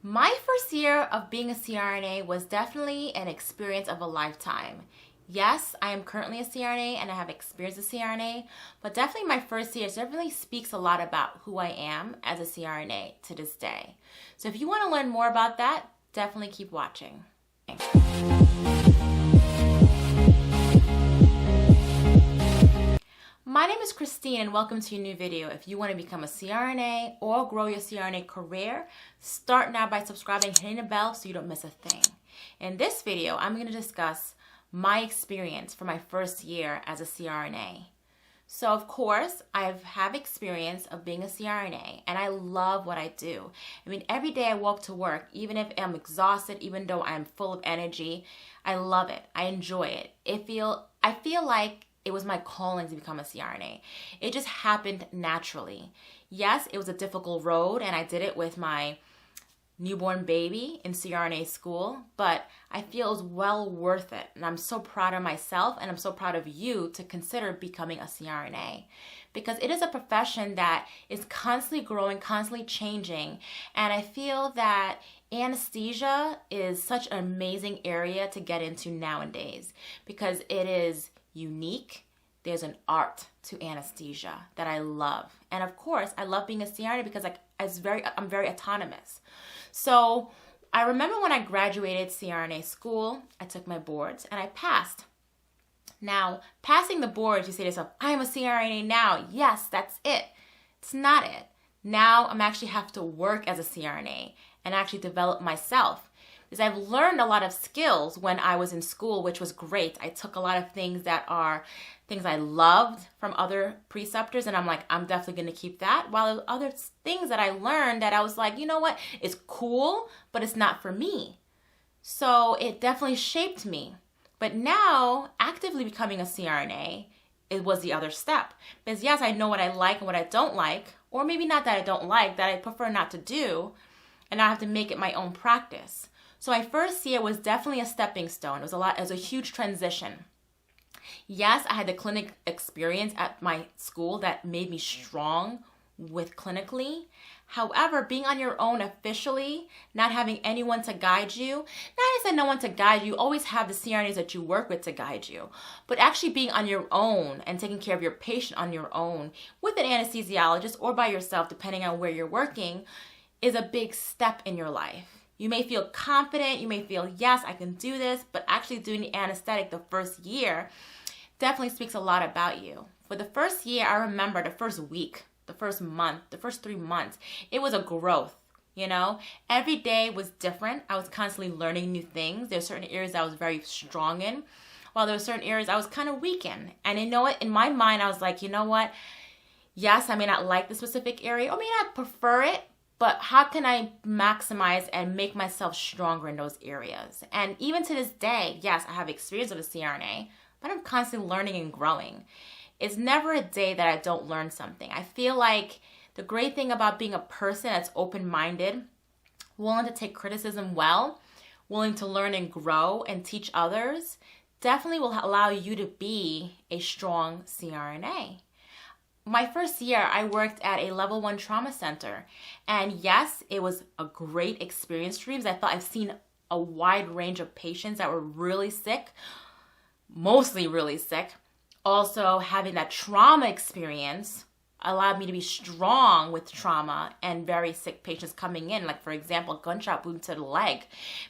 My first year of being a CRNA was definitely an experience of a lifetime. Yes, I am currently a CRNA and I have experience as a CRNA, but definitely my first year definitely speaks a lot about who I am as a CRNA to this day. So if you want to learn more about that, definitely keep watching. My name is Christine and welcome to a new video. If you want to become a CRNA or grow your CRNA career, start now by subscribing and hitting the bell so you don't miss a thing. In this video, I'm going to discuss my experience for my first year as a CRNA. So of course, I have experience of being a CRNA and I love what I do. I mean, every day I walk to work, even if I'm exhausted, even though I'm full of energy, I love it. I enjoy it. I feel like it was my calling to become a CRNA. It just happened naturally. Yes, it was a difficult road and I did it with my newborn baby in CRNA school, but I feel it was well worth it. And I'm so proud of myself and I'm so proud of you to consider becoming a CRNA because it is a profession that is constantly growing, constantly changing. And I feel that anesthesia is such an amazing area to get into nowadays because it is unique. There's an art to anesthesia that I love. And of course, I love being a CRNA because I'm very autonomous. So I remember when I graduated CRNA school, I took my boards and I passed. Now, passing the boards, you say to yourself, I am a CRNA now. Yes, that's it. It's not it. Now I'm actually have to work as a CRNA and actually develop myself. Because I've learned a lot of skills when I was in school, which was great. I took a lot of things that are things I loved from other preceptors, and I'm like, I'm definitely going to keep that. While there's other things that I learned that I was like, you know what, it's cool, but it's not for me. So it definitely shaped me. But now, actively becoming a CRNA, it was the other step. Because yes, I know what I like and what I don't like, or maybe not that I don't like, that I prefer not to do, and I have to make it my own practice. So my first year was definitely a stepping stone. It was a huge transition. Yes, I had the clinic experience at my school that made me strong with clinically. However, being on your own officially, not having anyone to guide you, not to say no one to guide you, always have the CRNAs that you work with to guide you, but actually being on your own and taking care of your patient on your own with an anesthesiologist or by yourself, depending on where you're working, is a big step in your life. You may feel confident, you may feel, yes, I can do this, but actually doing the anesthetic the first year definitely speaks a lot about you. For the first year, I remember the first week, the first month, the first 3 months, it was a growth, you know? Every day was different. I was constantly learning new things. There were certain areas I was very strong in, while there were certain areas I was kind of weak in. And you know what? In my mind, I was like, you know what? Yes, I may not like the specific area or may not prefer it, but how can I maximize and make myself stronger in those areas? And even to this day, yes, I have experience with a CRNA, but I'm constantly learning and growing. It's never a day that I don't learn something. I feel like the great thing about being a person that's open-minded, willing to take criticism well, willing to learn and grow and teach others, definitely will allow you to be a strong CRNA. My first year, I worked at a level 1 trauma center. And yes, it was a great experience for me because I thought I've seen a wide range of patients that were really sick, mostly really sick. Also, having that trauma experience allowed me to be strong with trauma and very sick patients coming in. Like, for example, gunshot wound to the leg,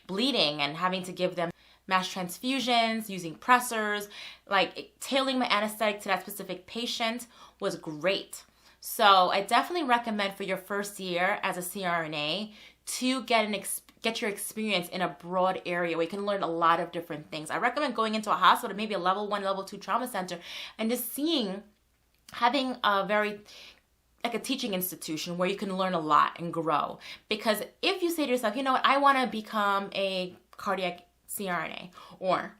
bleeding, and having to give them mass transfusions, using pressors, like tailoring my anesthetic to that specific patient was great. So I definitely recommend for your first year as a CRNA to get your experience in a broad area where you can learn a lot of different things. I recommend going into a hospital, maybe a level 1, level 2 trauma center, and just having like a teaching institution where you can learn a lot and grow. Because if you say to yourself, you know what, I want to become a cardiac CRNA, or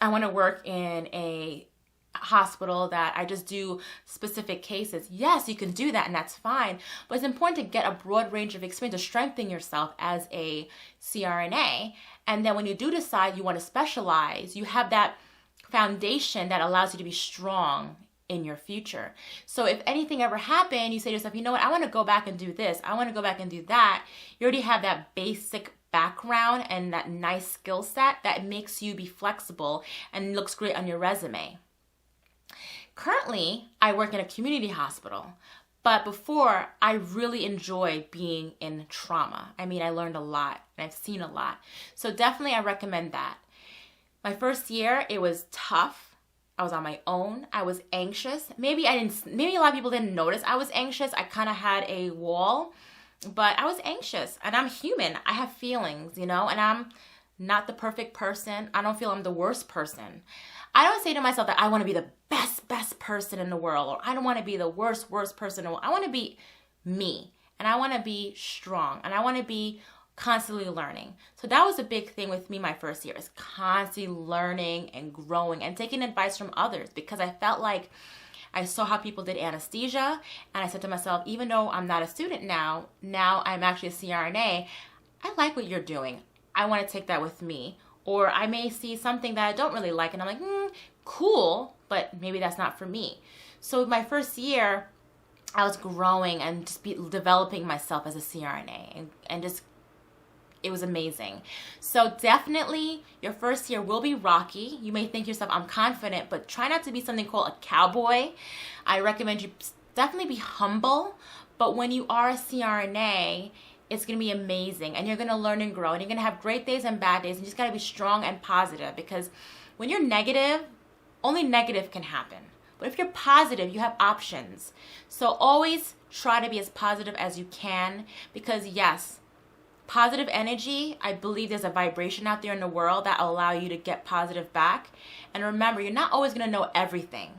I want to work in a hospital that I just do specific cases. Yes, you can do that and that's fine, but it's important to get a broad range of experience to strengthen yourself as a CRNA. And then when you do decide you want to specialize, you have that foundation that allows you to be strong in your future. So if anything ever happened, you say to yourself, you know what, I want to go back and do this. I want to go back and do that. You already have that basic background and that nice skill set that makes you be flexible and looks great on your resume. Currently, I work in a community hospital, but before, I really enjoyed being in trauma. I mean, I learned a lot and I've seen a lot. So definitely I recommend that. My first year, it was tough. I was on my own. I was anxious. Maybe a lot of people didn't notice I was anxious. I kind of had a wall, but I was anxious and I'm human. I have feelings, and I'm not the perfect person. I don't feel I'm the worst person. I don't say to myself that I want to be the best person in the world, or I don't want to be the worst person in the world. I want to be me, and I want to be strong, and I want to be constantly learning. So that was a big thing with me my first year, is constantly learning and growing and taking advice from others, because I felt like I saw how people did anesthesia, and I said to myself, even though I'm not a student now I'm actually a CRNA, I like what you're doing. I want to take that with me. Or I may see something that I don't really like and I'm like, cool, but maybe that's not for me. So my first year, I was growing and just developing myself as a CRNA, and just, it was amazing. So definitely your first year will be rocky. You may think to yourself, I'm confident, but try not to be something called a cowboy. I recommend you definitely be humble, but when you are a CRNA, it's going to be amazing, and you're going to learn and grow, and you're going to have great days and bad days, and you just got to be strong and positive, because when you're negative, only negative can happen. But if you're positive, you have options. So always try to be as positive as you can, because yes, positive energy, I believe there's a vibration out there in the world that will allow you to get positive back. And remember, you're not always going to know everything.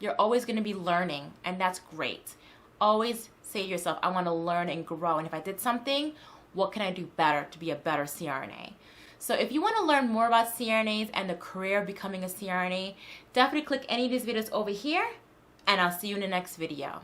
You're always going to be learning, and that's great. Always say to yourself, I want to learn and grow, and if I did something, what can I do better to be a better CRNA? So if you want to learn more about CRNAs and the career of becoming a CRNA, definitely click any of these videos over here, and I'll see you in the next video.